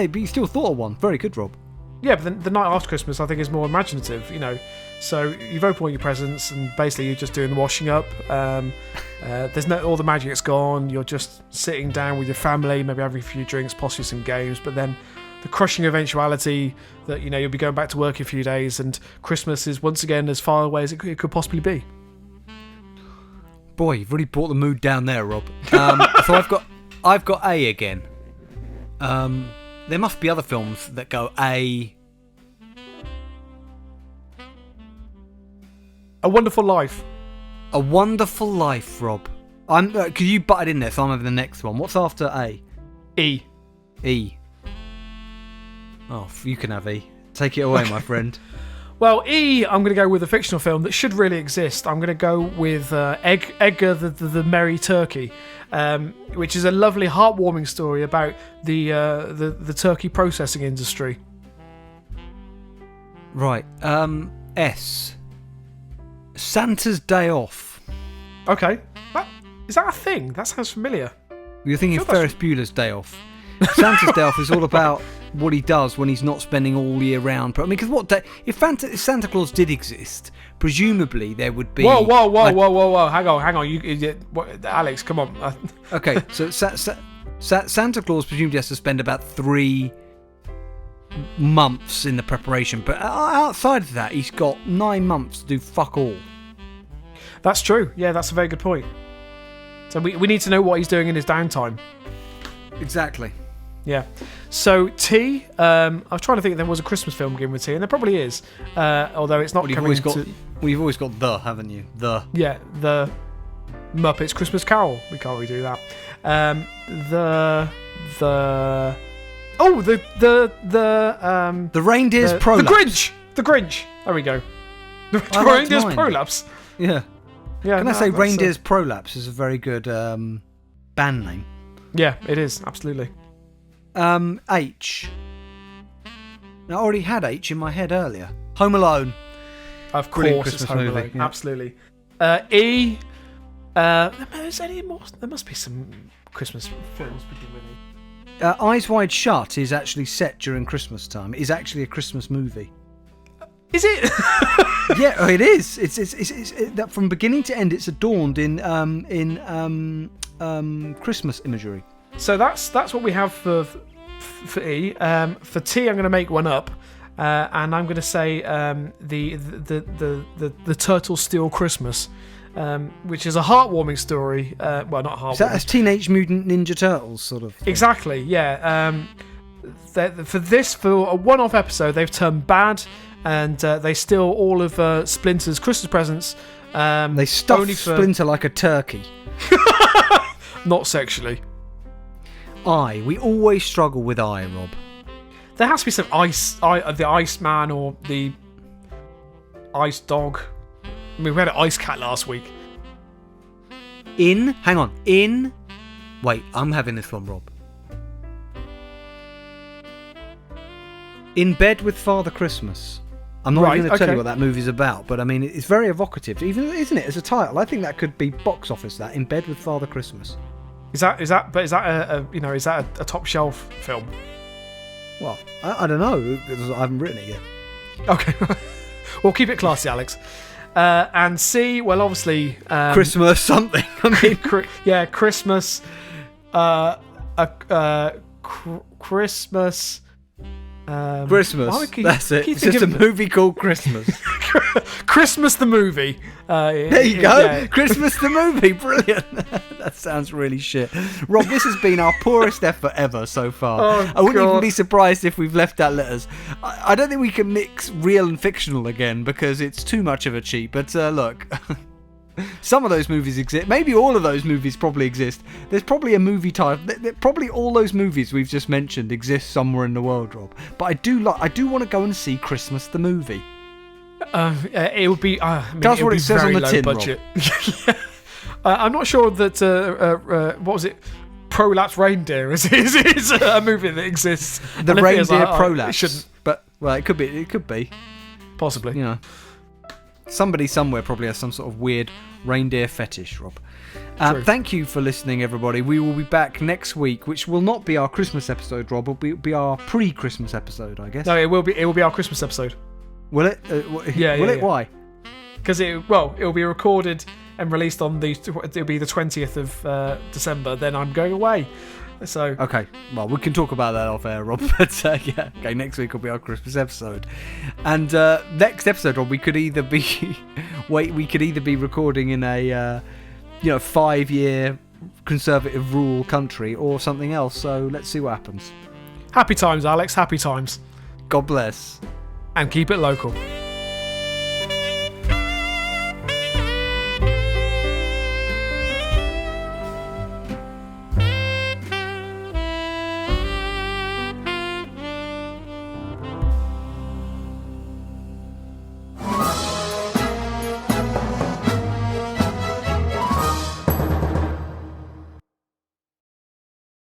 but you still thought of one. Very good, Rob. Yeah, but then the night after Christmas, I think, is more imaginative, you know. So you've opened all your presents, and basically you're just doing the washing up. There's all the magic's gone. You're just sitting down with your family, maybe having a few drinks, possibly some games. But then the crushing eventuality that, you know, you'll be going back to work in a few days, and Christmas is once again as far away as it could possibly be. Boy, you've really brought the mood down there, Rob. So I've got A again. There must be other films that go A Wonderful Life. A Wonderful Life, Rob. Because you butted in there, so I'm over the next one. What's after A? E. Oh, you can have E. Take it away, my friend. Well, E, I'm going to go with a fictional film that should really exist. I'm going to go with Edgar the Merry Turkey, which is a lovely, heartwarming story about the turkey processing industry. Right. S. Santa's Day Off. Okay. Is that a thing? That sounds familiar. You're thinking Ferris Bueller's Day Off. Santa's Day Off is all about what he does when he's not spending all year round. I mean, because if Santa Claus did exist, presumably there would be. Whoa! Hang on, Alex, come on. Okay, so Santa Claus presumably has to spend about 3 months in the preparation, but outside of that, he's got 9 months to do fuck all. That's true. Yeah, that's a very good point. So we need to know what he's doing in his downtime. Exactly. Yeah. So T, I was trying to think if there was a Christmas film beginning with T, and there probably is. Although it's not coming to... Well, you've always got the, haven't you? The. Yeah, the Muppets Christmas Carol. We can't really do that. The reindeer's prolapse. The Grinch. There we go. The reindeer's prolapse. Yeah. Yeah. Can I say reindeer's prolapse is a very good band name. Yeah, it is, absolutely. H. Now, I already had H in my head earlier. Home Alone. Of course, it's Home Alone. Yeah. Absolutely. E. Is there any more? There must be some Christmas films beginning with E. Eyes Wide Shut is actually set during Christmas time. It is actually a Christmas movie. Is it? Yeah, it is. It's that from beginning to end. It's adorned in Christmas imagery. So that's what we have for E. For T, I'm going to make one up, and I'm going to say the Turtle Steal Christmas, which is a heartwarming story. Well, not heartwarming. Is that as Teenage Mutant Ninja Turtles sort of thing? Exactly. Yeah. For a one-off episode, they've turned bad, and they steal all of Splinter's Christmas presents. They stuff Splinter like a turkey. Not sexually. We always struggle with Rob. There has to be some the Iceman or the Ice Dog. I mean, we had an Ice Cat last week. Wait, I'm having this one, Rob. In Bed with Father Christmas. I'm not going to tell you what that movie's about, but I mean, it's very evocative, even, isn't it, as a title? I think that could be box office. That In Bed with Father Christmas. Is that a top shelf film? Well, I don't know because I haven't written it yet. Okay, we'll keep it classy, Alex. And C, well, obviously Christmas something. I mean, Christmas. Christmas. That's it. It's just a movie called Christmas. Christmas the movie. There you go. Yeah. Christmas the movie. Brilliant. That sounds really shit. Rob, this has been our poorest effort ever so far. I wouldn't even be surprised if we've left out letters. I don't think we can mix real and fictional again because it's too much of a cheat. But look, some of those movies exist. Maybe all of those movies probably exist. There's probably a movie title. Probably all those movies we've just mentioned exist somewhere in the world, Rob. But I do want to go and see Christmas the movie. It would be. That's what it says on the tin, budget. I'm not sure that. What was it? Prolapse Reindeer is a movie that exists. The Reindeer Prolapse. It shouldn't. But it could be. It could be. Possibly. You know. Somebody somewhere probably has some sort of weird reindeer fetish, Rob. Thank you for listening, everybody. We will be back next week, which will not be our Christmas episode, Rob. It will be our pre-Christmas episode, I guess. No, it will be our Christmas episode. Will it? Yeah. Will it? Why? Because it will be recorded and released on it'll be the 20th of December. Then I'm going away. So okay, well, we can talk about that off air, Rob. But yeah, okay, next week will be our Christmas episode, and next episode, Rob, we could either be recording in a 5-year conservative rural country or something else. So let's see what happens. Happy times, Alex. Happy times. God bless, and keep it local.